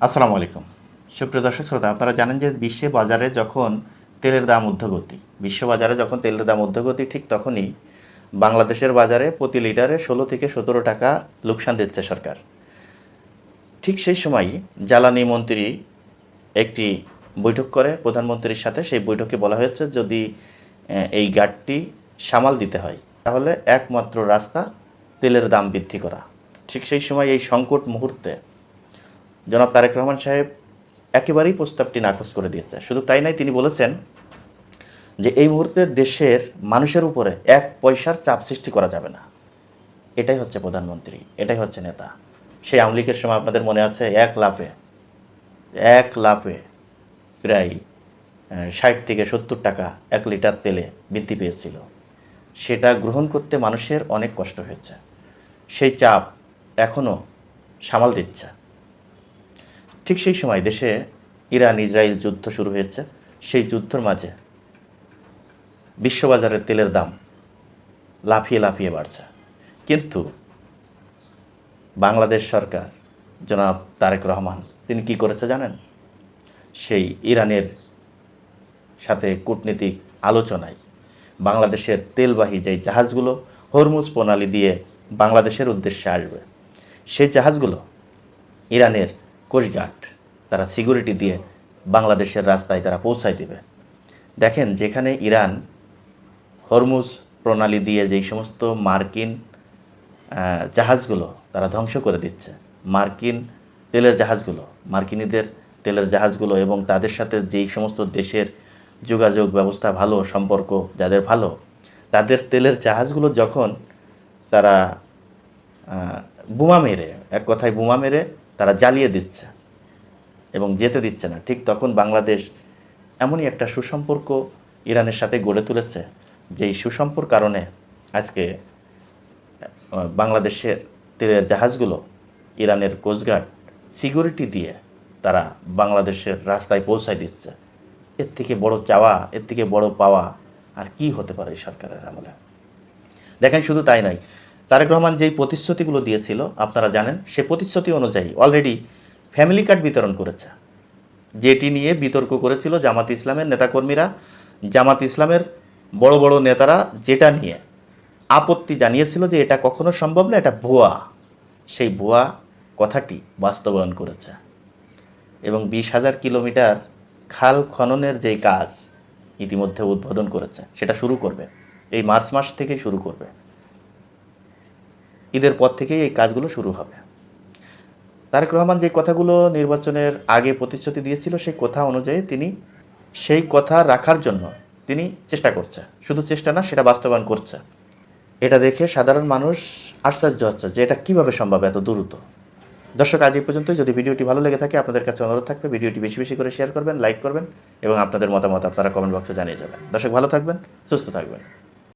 আসসালামু আলাইকুম। সুপ্রিয় দর্শক শ্রোতা, আপনারা জানেন যে বিশ্ব বাজারে যখন তেলের দাম ঊর্ধ্বগতি, বিশ্ববাজারে যখন তেলের দাম ঊর্ধ্বগতি, ঠিক তখনই বাংলাদেশের বাজারে প্রতি লিটারে 16 থেকে 17 টাকা লোকসান দিচ্ছে সরকার। ঠিক সেই সময়ই জ্বালানি মন্ত্রী একটি বৈঠক করে প্রধানমন্ত্রীর সাথে। সেই বৈঠকে বলা হয়েছে যদি এই ঘাটতি সামাল দিতে হয় তাহলে একমাত্র রাস্তা তেলের দাম বৃদ্ধি করা। ঠিক সেই সময় এই সংকট মুহূর্তে জনাব তারেক রহমান সাহেব একেবারেই প্রস্তাবটি নাকচ করে দিয়েছে। শুধু তাই নয়, তিনি বলেছেন যে এই মুহূর্তে দেশের মানুষের উপরে এক পয়সার চাপ সৃষ্টি করা যাবে না। এটাই হচ্ছে প্রধানমন্ত্রী, এটাই হচ্ছে নেতা। সেই আওয়ামী লীগের সময় আপনাদের মনে আছে এক লাফে প্রায় 60 থেকে 70 টাকা 1 লিটার তেলে বৃদ্ধি পেয়েছিল। সেটা গ্রহণ করতে মানুষের অনেক কষ্ট হয়েছে। সেই চাপ এখনও সামাল দিচ্ছে। ঠিক সেই সময় দেশে ইরান ইসরায়েল যুদ্ধ শুরু হয়েছে। সেই যুদ্ধের মাঝে বিশ্ববাজারের তেলের দাম লাফিয়ে লাফিয়ে বাড়ছে। কিন্তু বাংলাদেশ সরকার, জনাব তারেক রহমান, তিনি কি করেছে জানেন? সেই ইরানের সাথে কূটনীতিক আলোচনায় বাংলাদেশের তেলবাহী যেই জাহাজগুলো হরমুজ প্রণালী দিয়ে বাংলাদেশের উদ্দেশ্যে আসবে, সেই জাহাজগুলো ইরানের কোস্টগার্ড তারা সিকিউরিটি দিয়ে বাংলাদেশের রাস্তায় তারা পৌঁছায় দেবে। দেখেন, যেখানে ইরান হরমুজ প্রণালী দিয়ে যেই সমস্ত মার্কিন জাহাজগুলো তারা ধ্বংস করে দিচ্ছে, মার্কিন তেলের জাহাজগুলো, মার্কিনীদের তেলের জাহাজগুলো, এবং তাদের সাথে যেই সমস্ত দেশের যোগাযোগ ব্যবস্থা ভালো, সম্পর্ক যাদের ভালো, তাদের তেলের জাহাজগুলো যখন তারা বোমা মেরে, এক কথায় বোমা মেরে তারা জ্বালিয়ে দিচ্ছে এবং যেতে দিচ্ছে না, ঠিক তখন বাংলাদেশ এমনই একটা সুসম্পর্ক ইরানের সাথে গড়ে তুলেছে, যেই সুসম্পর্ক কারণে আজকে বাংলাদেশের তেলের জাহাজগুলো ইরানের কোস্টগার্ড সিকিউরিটি দিয়ে তারা বাংলাদেশের রাস্তায় পৌঁছায় দিচ্ছে। এর থেকে বড় চাওয়া, এর থেকে বড় পাওয়া আর কি হতে পারে সরকারের আমলে? দেখেন, শুধু তাই নয়, তারেক রহমান যেই প্রতিশ্রুতিগুলো দিয়েছিল আপনারা জানেন, সে প্রতিশ্রুতি অনুযায়ী অলরেডি ফ্যামিলি কার্ড বিতরণ করেছে, যেটি নিয়ে বিতর্ক করেছিল জামাত ইসলামের নেতাকর্মীরা। জামাত ইসলামের বড় বড় নেতারা যেটা নিয়ে আপত্তি জানিয়েছিল যে এটা কখনো সম্ভব না, এটা ভুয়া, সেই ভুয়া কথাটি বাস্তবায়ন করেছে এবং 20,000 কিলোমিটার খাল খননের যেই কাজ ইতিমধ্যে উদ্বোধন করেছে, সেটা শুরু করবে এই মার্চ মাস থেকে শুরু করবে। ঈদের পর থেকেই এই কাজগুলো শুরু হবে। তারেক রহমান যে কথাগুলো নির্বাচনের আগে প্রতিশ্রুতি দিয়েছিল, সেই কথা অনুযায়ী তিনি সেই কথা রাখার জন্য তিনি চেষ্টা করছে। শুধু চেষ্টা না, সেটা বাস্তবায়ন করছে। এটা দেখে সাধারণ মানুষ আশ্চর্য হচ্ছে যে এটা কীভাবে সম্ভব এত দ্রুত। দর্শক, আজ এই পর্যন্তই। যদি ভিডিওটি ভালো লেগে থাকে আপনাদের কাছে অনুরোধ থাকবে ভিডিওটি বেশি বেশি করে শেয়ার করবেন, লাইক করবেন এবং আপনাদের মতামত আপনারা কমেন্ট বক্সে জানিয়ে যাবেন। দর্শক, ভালো থাকবেন, সুস্থ থাকবেন।